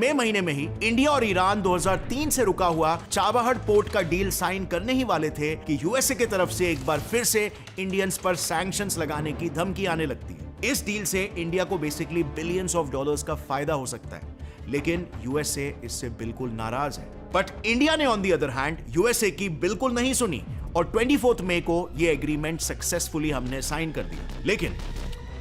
मई महीने में ही इंडिया और ईरान 2003 से रुका हुआ चाबहार पोर्ट का डील साइन करने ही वाले थे कि यूएसए की तरफ से एक बार फिर से इंडियंस पर सैंक्शंस लगाने की धमकी आने लगती है। इस डील से इंडिया को बेसिकली बिलियंस ऑफ डॉलर्स का फायदा हो सकता है, लेकिन यूएसए इससे बिल्कुल नाराज है। बट इंडिया ने on the other hand USA की बिल्कुल नहीं सुनी और 24 मई को यह एग्रीमेंट सक्सेसफुली हमने साइन कर दिया। लेकिन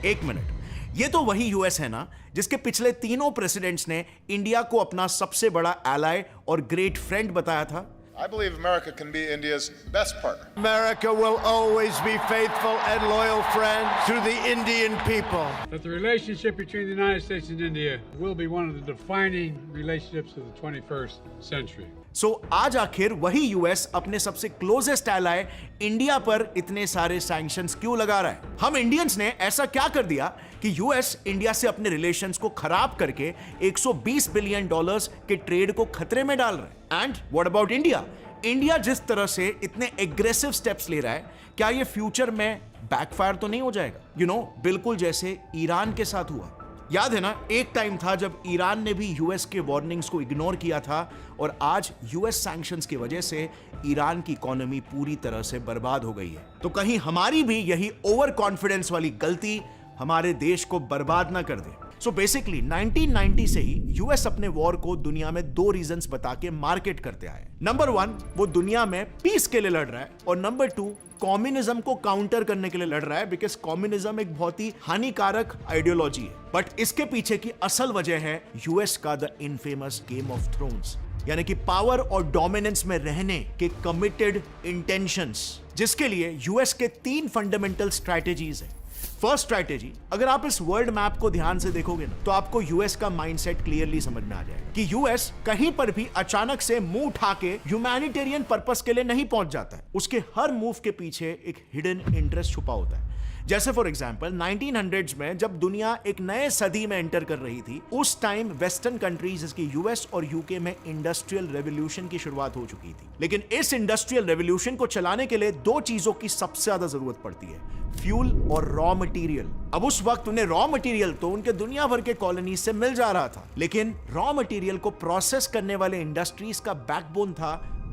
एक मिनट, ये तो वही यूएस है ना जिसके पिछले तीनों प्रेसिडेंट्स ने इंडिया को अपना सबसे बड़ा एलाय और ग्रेट फ्रेंड बताया था। I believe America can be India's best partner. America will always be faithful and loyal friend to the Indian people. That the relationship between the United States and India will be one of the defining relationships of the 21st century. सो आज आखिर वही US अपने सबसे closest alloy India पर इतने सारे sanctions क्यों लगा रहा है? हम इंडियंस ने ऐसा क्या कर दिया कि यूएस इंडिया से अपने रिलेशंस को खराब करके 120 बिलियन डॉलर्स के ट्रेड को खतरे में डाल रहा है? And what about India? India जिस तरह से इतने एग्रेसिव स्टेप्स ले रहा है, क्या ये फ्यूचर में बैकफायर तो नहीं हो जाएगा? बिल्कुल जैसे ईरान के साथ हुआ। याद है ना, एक टाइम था जब ईरान ने भी यूएस के वार्निंग्स को इग्नोर किया था और आज यूएस सैंक्शंस की वजह से ईरान की इकोनॉमी पूरी तरह से बर्बाद हो गई है। तो कहीं हमारी भी यही ओवर कॉन्फिडेंस वाली गलती हमारे देश को बर्बाद ना कर दे। सो बेसिकली 1990 से ही यूएस अपने वॉर को दुनिया में दो रीजंस बता के मार्केट करते आए। नंबर 1, वो दुनिया में पीस के लिए लड़ रहा है, और नंबर 2, कम्युनिज्म को काउंटर करने के लिए लड़ रहा है, बिकॉज कम्युनिज्म एक बहुत ही हानिकारक आइडियोलॉजी है। बट इसके पीछे की असल वजह है यूएस का the infamous game of thrones, यानी कि पावर और डोमिनेंस में रहने के कमिटेड इंटेंशंस, जिसके लिए यूएस के 3 फंडामेंटल स्ट्रैटेजीज है। फर्स्ट स्ट्रैटेजी, अगर आप इस वर्ल्ड मैप को ध्यान से देखोगे ना, तो आपको यूएस का माइंडसेट क्लियरली समझ में आ जाएगा कि यूएस कहीं पर भी अचानक से मुंह उठा के ह्यूमैनिटेरियन पर्पस के लिए नहीं पहुंच जाता है। उसके हर मूव के पीछे एक हिडन इंटरेस्ट छुपा होता है। जैसे फॉर एग्जांपल 1900s में जब दुनिया एक नए सदी में एंटर कर रही थी, उस टाइम वेस्टर्न कंट्रीज जैसे यूएस और यूके में इंडस्ट्रियल रेवोल्यूशन की शुरुआत हो चुकी थी। लेकिन इस इंडस्ट्रियल रेवोल्यूशन को चलाने के लिए 2 चीजों की सबसे ज्यादा जरूरत पड़ती है, फ्यूल और रॉ मटेरियल। अब उस वक्त उन्हें रॉ मटेरियल तो उनके दुनिया भर के कॉलोनीज से मिल जा रहा था, लेकिन रॉ मटेरियल को प्रोसेस करने वाले इंडस्ट्रीज का बैकबोन था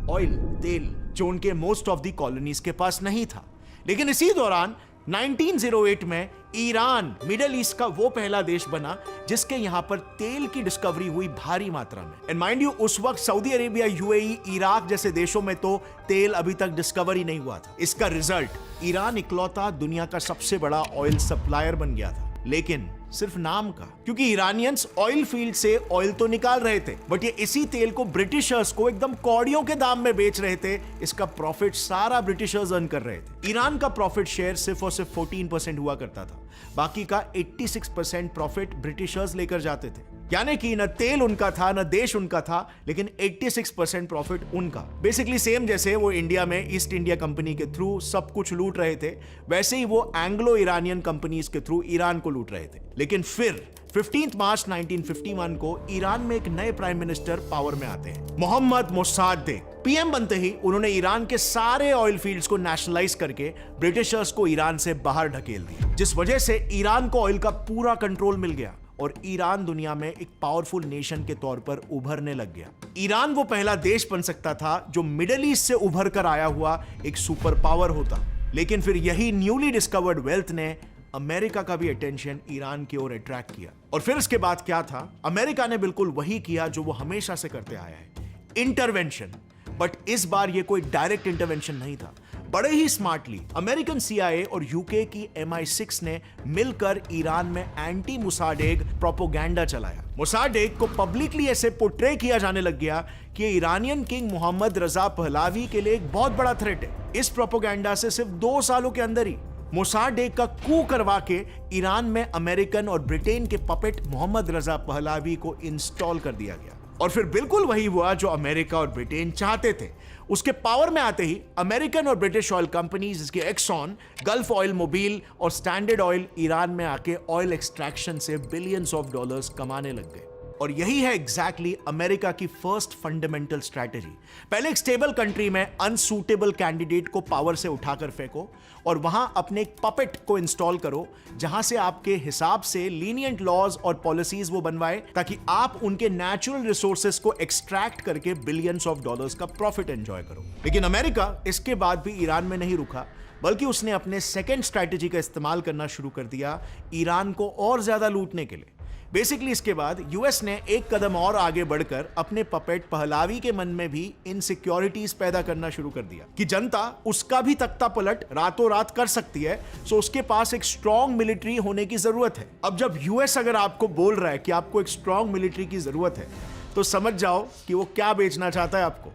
ऑयल, तेल, जो उनके मोस्ट ऑफ द कॉलोनीज के पास नहीं था। लेकिन इसी दौरान 1908 में ईरान मिडिल ईस्ट का वो पहला देश बना जिसके यहां पर तेल की डिस्कवरी हुई भारी मात्रा में। एंड माइंड यू, उस वक्त सऊदी अरेबिया, यूएई, इराक जैसे देशों में तो तेल अभी तक डिस्कवर ही नहीं हुआ था। इसका रिजल्ट, ईरान इकलौता दुनिया का सबसे बड़ा ऑयल सप्लायर बन गया था, लेकिन सिर्फ नाम का, क्योंकि ईरानियंस ऑयल फील्ड से ऑयल तो निकाल रहे थे, बट ये इसी तेल को ब्रिटिशर्स को एकदम कौड़ियों के दाम में बेच रहे थे। इसका प्रॉफिट सारा ब्रिटिशर्स अर्न कर रहे थे। ईरान का प्रॉफिट शेयर सिर्फ और सिर्फ 14% हुआ करता था, बाकी का 86% प्रॉफिट ब्रिटिशर्स लेकर जाते थे। यानी कि न तेल उनका था, न देश उनका था, लेकिन 86% प्रॉफिट उनका। बेसिकली सेम जैसे वो इंडिया में ईस्ट इंडिया कंपनी के थ्रू सब कुछ लूट रहे थे, वैसे ही वो एंग्लो ईरानियन कंपनीज के थ्रू ईरान को लूट रहे थे। लेकिन फिर 15 मार्च 1951 को ईरान में एक नए प्राइम मिनिस्टर पावर में आते हैं, मोहम्मद मोसाद्देक। पीएम बनते ही उन्होंने ईरान के सारे ऑयल फील्ड्स को नेशनलाइज करके ब्रिटिशर्स को ईरान से बाहर ढकेल दिया, जिस वजह से ईरान को ऑयल का पूरा कंट्रोल मिल गया और ईरान दुनिया में एक पावरफुल नेशन के तौर पर उभरने लग गया। ईरान वो पहला देश बन सकता था जो मिडिल ईस्ट से उभर कर आया हुआ एक सुपर पावर होता। लेकिन फिर यही न्यूली डिस्कवर्ड वेल्थ ने अमेरिका का भी अटेंशन ईरान की ओर अट्रैक्ट किया। और फिर इसके बाद क्या था? अमेरिका ने बिल्कुल वही किया जो वो हमेशा से करते आया है, इंटरवेंशन। बट इस बार ये कोई डायरेक्ट इंटरवेंशन नहीं था। बड़े ही स्मार्टली अमेरिकन CIA और यूके की MI6 ने मिलकर ईरान में एंटी मुसाडेक प्रोपोगेंडा चलाया। मुसाडेक को पब्लिकली ऐसे पोर्ट्रे किया जाने लग गया कि ईरानियन किंग मोहम्मद रजा पहलावी के लिए एक बहुत बड़ा थ्रेट है। इस प्रोपोगेंडा से सिर्फ 2 सालों के अंदर ही मोसाडेक का कू करवा के ईरान में अमेरिकन और ब्रिटेन के पपेट मोहम्मद रजा पहलावी को इंस्टॉल कर दिया गया। और फिर बिल्कुल वही हुआ जो अमेरिका और ब्रिटेन चाहते थे। उसके पावर में आते ही अमेरिकन और ब्रिटिश ऑयल कंपनीज जिसके एक्सॉन, गल्फ ऑयल, मोबिल और स्टैंडर्ड ऑयल ईरान में आके ऑयल एक्सट्रैक्शन से बिलियंस ऑफ डॉलर्स कमाने लग गए। और यही है एग्जैक्टली अमेरिका की फर्स्ट फंडामेंटल स्ट्रैटेजी। पहले एक स्टेबल कंट्री में अनसूटेबल कैंडिडेट को पावर से उठाकर फेंको और वहां अपने एक पपेट को इंस्टॉल करो जहां से आपके हिसाब से लीनियंट लॉज और पॉलिसीज वो बनवाए ताकि आप उनके नेचुरल रिसोर्सेज को एक्सट्रैक्ट करके बिलियंस ऑफ डॉलर्स का प्रॉफिट एंजॉय करो। लेकिन अमेरिका इसके बाद भी ईरान में नहीं रुका, बल्कि उसने अपने सेकेंड स्ट्रैटेजी का इस्तेमाल करना शुरू कर दिया ईरान को और ज्यादा लूटने के लिए। बेसिकली इसके बाद यूएस ने एक कदम और आगे बढ़कर अपने पपेट पहलावी के मन में भी इनसिक्योरिटीज पैदा करना शुरू कर दिया कि जनता उसका भी तख्ता पलट रातों रात कर सकती है, सो उसके पास एक स्ट्रॉन्ग मिलिट्री होने की जरूरत है। अब जब यूएस अगर आपको बोल रहा है कि आपको एक स्ट्रॉन्ग मिलिट्री की जरूरत है तो समझ जाओ कि वो क्या बेचना चाहता है आपको।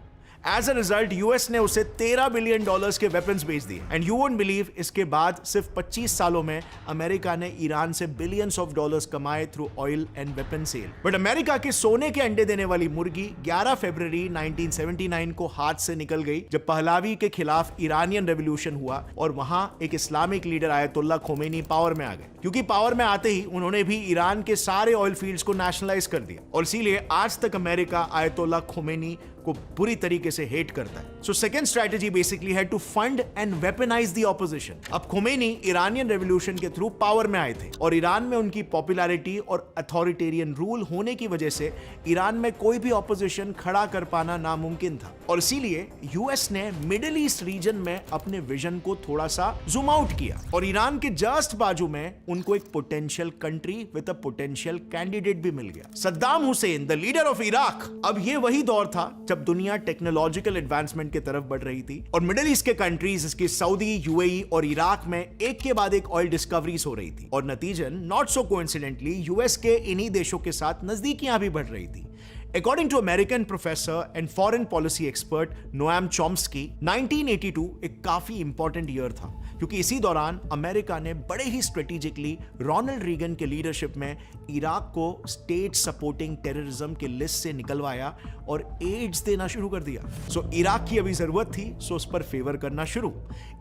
एज अ रिजल्ट यूएस ने उसे $13 बिलियन के वेपन्स बेच दिए एंड यू वोंट बिलीव इसके बाद सिर्फ 25 सालों में अमेरिका ने ईरान से बिलियंस ऑफ डॉलर्स कमाए through oil and weapon sale. But America के सोने के अंडे देने वाली मुर्गी 11 फरवरी 1979 को हाथ से निकल गई जब पहलावी के खिलाफ ईरानियन रेवोल्यूशन हुआ और वहां एक Islamic leader ayatollah Khomeini power में आ गए। क्योंकि पावर में आते ही उन्होंने भी ईरान के सारे ऑयल फील्ड्स को नेशनलाइज कर दिया और इसीलिए आज तक अमेरिका आयतुल्ला खोमेनी को बुरी तरीके से हेट करता है। सो सेकंड स्ट्रैटेजी बेसिकली है to fund and weaponize the opposition. अब खोमेनी ईरानियन रेवोल्यूशन के थ्रू पावर में आए थे और ईरान में उनकी पॉपुलैरिटी और अथॉरिटेरियन रूल होने की वजह से ईरान में कोई भी ऑपोजिशन खड़ा कर पाना नामुमकिन था और इसीलिए यूएस ने मिडिल ईस्ट रीजन में अपने विजन को थोड़ा सा जूम आउट किया और ईरान के जस्ट बाजू में उनको एक potential country with a potential candidate भी मिल गया, Saddam Hussain the leader of Iraq. अब ये वही दौर था जब दुनिया टेक्नोलॉजिकल एडवांसमेंट की तरफ बढ़ रही थी और मिडिल ईस्ट के कंट्रीज इसके सऊदी, यूएई और इराक में एक के बाद एक ऑयल डिस्कवरीज हो रही थी और नतीजन नॉट सो कोइंसिडेंटली यूएस के इन्हीं देशों के साथ नजदीकियां भी बढ़ रही थी। According to American professor and foreign policy expert Noam Chomsky, 1982 एक काफी इंपॉर्टेंट ईयर था क्योंकि इसी दौरान अमेरिका ने बड़े ही स्ट्रेटेजिकली रोनाल्ड रीगन के लीडरशिप में इराक को स्टेट सपोर्टिंग टेररिज्म के लिस्ट से निकलवाया और एड्स देना शुरू कर दिया। सो इराक की अभी जरूरत थी, सो उस पर फेवर करना शुरू।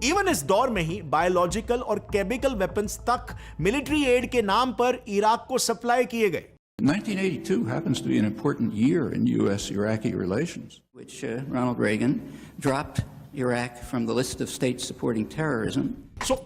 इवन इस दौर में ही बायोलॉजिकल और केमिकल वेपन्स तक मिलिट्री एड के नाम पर इराक को सप्लाई किए गए। 1982 happens to be an important year in U.S.-Iraqi relations, which Ronald Reagan dropped Iraq from the list of states supporting terrorism.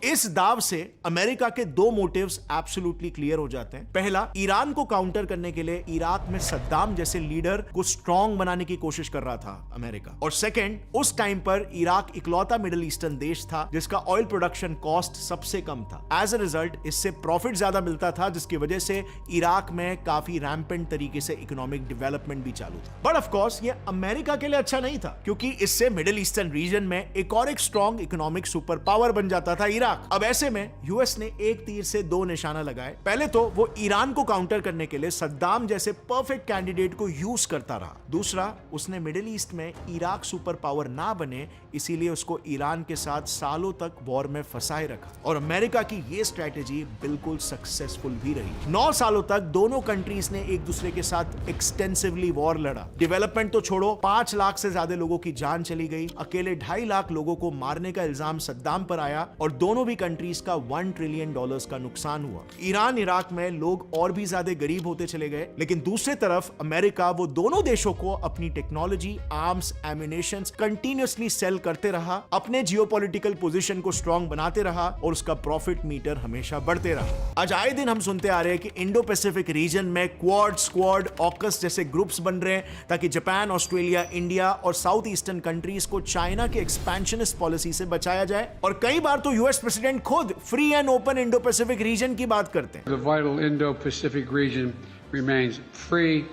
इस दाव से अमेरिका के दो मोटिव्स एब्सोल्युटली क्लियर हो जाते हैं। पहला, ईरान को काउंटर करने के लिए इराक में सद्दाम जैसे लीडर को स्ट्रॉन्ग बनाने की कोशिश कर रहा था अमेरिका, और सेकंड, उस टाइम पर इराक इकलौता मिडिल ईस्टर्न देश था जिसका ऑयल प्रोडक्शन कॉस्ट सबसे कम था। एज अ रिजल्ट इससे प्रॉफिट ज्यादा मिलता था जिसकी वजह से इराक में काफी रैम्पेंट तरीके से इकोनॉमिक डेवलपमेंट भी चालू था। बट ऑफ कोर्स ये अमेरिका के लिए अच्छा नहीं था क्योंकि इससे मिडिल ईस्टर्न रीजन में एक और एक स्ट्रॉन्ग इकोनॉमिक सुपर पावर बन जाता था इराक। अब ऐसे में यूएस ने एक तीर से दो निशाना लगाए। पहले तो वो ईरान को काउंटर करने के लिए सद्दाम जैसे परफेक्ट कैंडिडेट को यूज करता रहा। दूसरा, उसने मिडिल ईस्ट में इराक सुपर पावर ना बने इसीलिए उसको ईरान के साथ सालों तक वॉर में फंसाए रखा और अमेरिका की ये स्ट्रेटेजी बिल्कुल सक्सेसफुल भी रही। 9 सालों तक दोनों कंट्रीज ने एक दूसरे के साथ एक्सटेंसिवली वॉर लड़ा। डेवलपमेंट तो छोड़ो, 5 लाख से ज्यादा लोगों की जान चली गई। अकेले 2.5 लाख लोगों को मारने का इल्जाम सद्दाम पर आया और दोनों भी कंट्रीज का $1 ट्रिलियन का नुकसान हुआ। ईरान इराक में लोग और भी ज्यादा गरीब होते चले गए, लेकिन दूसरी तरफ अमेरिका वो दोनों देशों को अपनी technology, arms, ammunition continuously sale करते रहा, अपने जियोपॉलिटिकल पोजीशन को स्ट्रॉन्ग बनाते रहा और उसका प्रॉफिट मीटर हमेशा बढ़ते रहा। आज आए दिन हम सुनते आ रहे हैं कि इंडो पैसिफिक रीजन में क्वाड, स्क्वाड, ऑकस जैसे ग्रुप्स बन रहे हैं ताकि जापान, ऑस्ट्रेलिया, इंडिया और साउथ ईस्टर्न कंट्रीज को चाइना के एक्सपेंशनिस्ट पॉलिसी से बचाया जाए। और कई बार तो यूएस प्रेसिडेंट खुद free and open Indo Pacific region की बात करते हैं। The vital Indo-Pacific region remains free,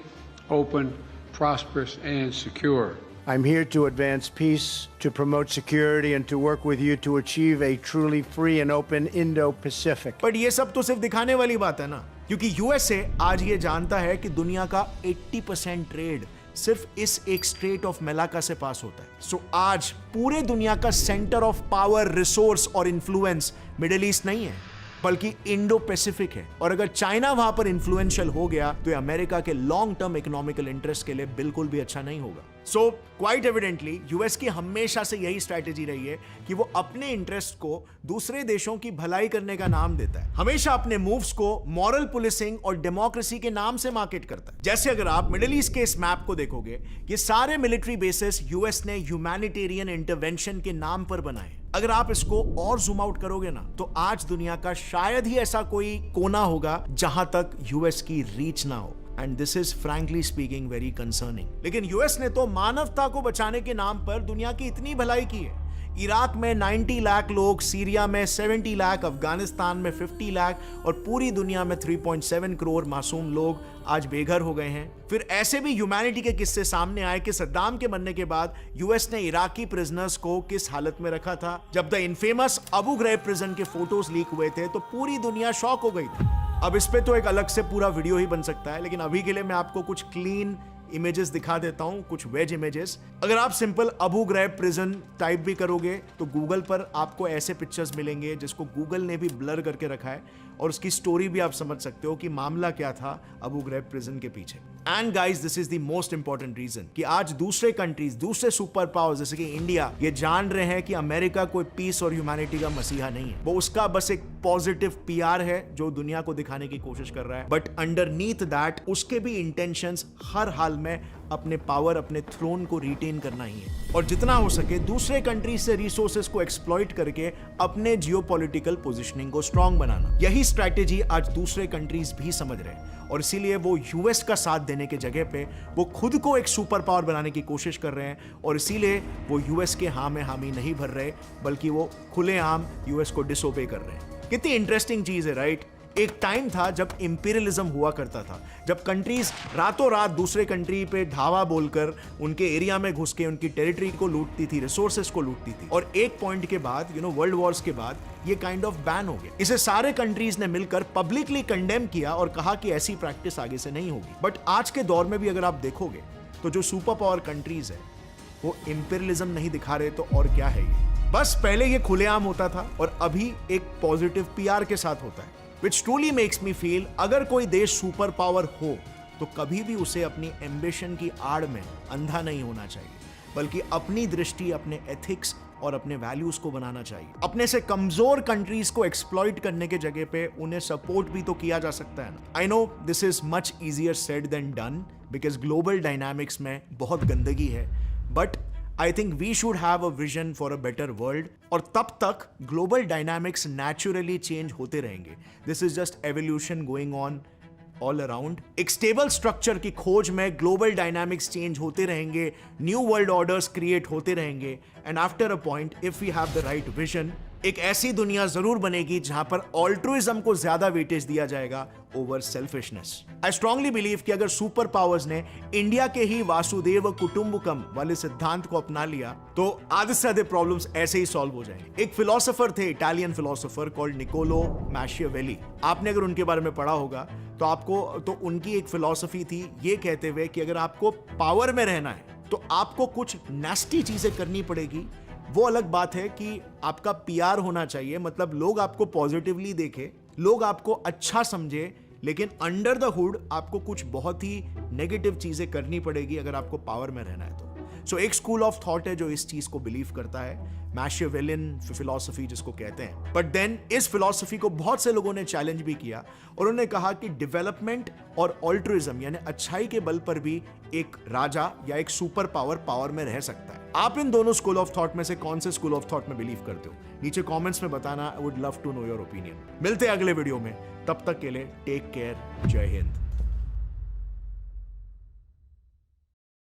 open, prosperous and secure. I'm here to advance peace, to promote security, and to work with you to achieve a truly free and open Indo-Pacific. But ये सब तो सिर्फ दिखाने वाली बात है ना, क्योंकि यूएसए आज ये जानता है कि दुनिया का 80% ट्रेड सिर्फ इस एक स्ट्रेट ऑफ मेलाका से पास होता है। सो आज पूरे दुनिया का सेंटर ऑफ पावर, रिसोर्स और इन्फ्लुएंस मिडिल ईस्ट नहीं है, बल्कि इंडो पैसिफिक है। और अगर चाइना वहां पर इन्फ्लुएंशियल हो गया तो ये अमेरिका के लॉन्ग टर्म इकोनॉमिकल इंटरेस्ट के लिए बिल्कुल भी अच्छा नहीं होगा। सो क्वाइट एविडेंटली यूएस की हमेशा से यही स्ट्रैटेजी रही है कि वो अपने इंटरेस्ट को दूसरे देशों की भलाई करने का नाम देता है, हमेशा अपने मूव्स को मॉरल पुलिसिंग और डेमोक्रेसी के नाम से मार्केट करता है। जैसे अगर आप मिडिल ईस्ट के इस मैप को देखोगे, ये सारे मिलिट्री बेसिस यूएस ने ह्यूमैनिटेरियन इंटरवेंशन के नाम पर बनाए। अगर आप इसको और जूम आउट करोगे ना, तो आज दुनिया का शायद ही ऐसा कोई कोना होगा जहां तक यूएस की रीच ना हो। And this is frankly speaking very concerning. लेकिन यूएस ने तो मानवता को बचाने के नाम पर दुनिया की इतनी भलाई की है। इराक में 90 लाख लोग, सीरिया में 70 लाख, अफगानिस्तान में 50 लाख और पूरी दुनिया में 3.7 करोड़ मासूम लोग आज बेघर हो गए हैं। फिर ऐसे भी ह्यूमैनिटी के किस्से सामने आए कि सद्दाम के मरने के बाद यूएस ने इराकी प्रिजनर्स को किस हालत में रखा था। जब the infamous Abu Ghraib prison के फोटोज लीक हुए थे तो पूरी दुनिया शॉक हो गई थी। अब इस पे तो एक अलग से पूरा वीडियो ही बन सकता है, लेकिन अभी के लिए मैं आपको कुछ क्लीन इमेजेस दिखा देता हूं, कुछ वेज इमेजेस। अगर आप simple Abu Ghraib prison type भी करोगे तो गूगल पर आपको ऐसे पिक्चर्स मिलेंगे जिसको गूगल ने भी ब्लर करके रखा है, और उसकी स्टोरी भी आप समझ सकते हो कि मामला क्या था अबू ग्राइब प्रिजन के पीछे। And guys, this is the most important reason कि आज दूसरे कंट्रीज, दूसरे सुपर पावर्स जैसे कि इंडिया, ये जान रहे हैं कि अमेरिका कोई पीस और ह्यूमैनिटी का मसीहा नहीं है। वो उसका बस एक पॉजिटिव पीआर है जो दुनिया को दिखाने की कोशिश कर रहा है। बट अंडरनीथ दैट उसके भी इंटेंशंस हर हाल में अपने पावर, अपने थ्रोन को रिटेन करना ही है, और जितना हो सके दूसरे कंट्री से रिसोर्सेज को एक्सप्लॉइट करके अपने जियोपॉलिटिकल पोजीशनिंग को स्ट्रांग बनाना। यही स्ट्रैटेजी आज दूसरे कंट्रीज भी समझ रहे हैं, और इसीलिए वो यूएस का साथ देने के जगह पे वो खुद को एक सुपर पावर बनाने की कोशिश कर रहे हैं, और इसीलिए वो यूएस के हाँ में हामी नहीं भर रहे, बल्कि वो खुलेआम यूएस को डिसोबे कर रहे हैं। कितनी इंटरेस्टिंग चीज है, राइट? एक टाइम था जब इंपीरियलिज्म हुआ करता था, जब कंट्रीज रातों रात दूसरे कंट्री पे धावा बोलकर उनके एरिया में घुस के उनकी टेरिटरी को लूटती थी, रिसोर्सेज को लूटती थी, और एक पॉइंट के बाद वर्ल्ड वॉर्स के बाद ये काइंड ऑफ बैन हो गया। इसे सारे कंट्रीज ने मिलकर पब्लिकली कंडेम किया और कहा कि ऐसी प्रैक्टिस आगे से नहीं होगी। बट आज के दौर में भी अगर आप देखोगे तो जो सुपर पावर कंट्रीज है वो इंपीरियलिज्म नहीं दिखा रहे, तो और क्या है ये? बस पहले ये खुलेआम होता था और अभी एक पॉजिटिव पीआर के साथ होता है, which truly makes me feel अगर कोई देश सुपर पावर हो तो कभी भी उसे अपनी एम्बिशन की आड़ में अंधा नहीं होना चाहिए, बल्कि अपनी दृष्टि, अपने एथिक्स और अपने वैल्यूज को बनाना चाहिए। अपने से कमजोर कंट्रीज को एक्सप्लॉइट करने के जगह पे उन्हें सपोर्ट भी तो किया जा सकता है ना। I know this is much easier said than done, because global dynamics में बहुत गंदगी है, but I think we should have a vision for a better world, और तब तक ग्लोबल डायनामिक्स नेचुरली चेंज होते रहेंगे। This is just evolution going on all around. एक स्टेबल स्ट्रक्चर की खोज में ग्लोबल डायनामिक्स चेंज होते रहेंगे, न्यू वर्ल्ड ऑर्डर्स क्रिएट होते रहेंगे, and after a point if we have the right vision, एक ऐसी दुनिया जरूर बनेगी जहां पर ऑल्ट्रुइज्म को ज्यादा वेटेज दिया जाएगा over selfishness. I strongly believe कि अगर सुपर पावर्स ने इंडिया के ही वासुदेव कुटुंबकम वाले सिद्धांत को अपना लिया तो आधे से आधे प्रॉब्लम्स ऐसे ही सॉल्व हो जाएंगे। एक फिलोसोफर थे, इटालियन फिलोसोफर कॉल्ड निकोलो मैशियावेली। आपने अगर उनके बारे में पढ़ा होगा तो आपको तो उनकी एक फिलॉसफी थी ये कहते हुए कि अगर आपको पावर में रहना है तो आपको कुछ नेस्टी चीजें करनी पड़ेगी। वो अलग बात है कि आपका पीआर होना चाहिए, मतलब लोग आपको पॉजिटिवली देखे, लोग आपको अच्छा समझे, लेकिन अंडर द हुड आपको कुछ बहुत ही नेगेटिव चीजें करनी पड़ेगी अगर आपको पावर में रहना है तो। सो एक स्कूल ऑफ थॉट है जो इस चीज को बिलीव करता है, मैशियावेलियन फिलॉसफी जिसको कहते हैं। बट देन इस फिलॉसफी को बहुत से लोगों ने चैलेंज भी किया और उन्होंने कहा कि डेवलपमेंट और ऑल्ट्रुइज्म यानी अच्छाई के बल पर भी एक राजा या एक सुपर पावर में रह सकता है। आप इन दोनों स्कूल ऑफ थॉट में से कौन से स्कूल ऑफ थॉट में बिलीव करते हो? नीचे कमेंट्स में बताना। I would love to know your opinion. मिलते हैं अगले वीडियो में, तब तक के लिए टेक केयर, जय हिंद।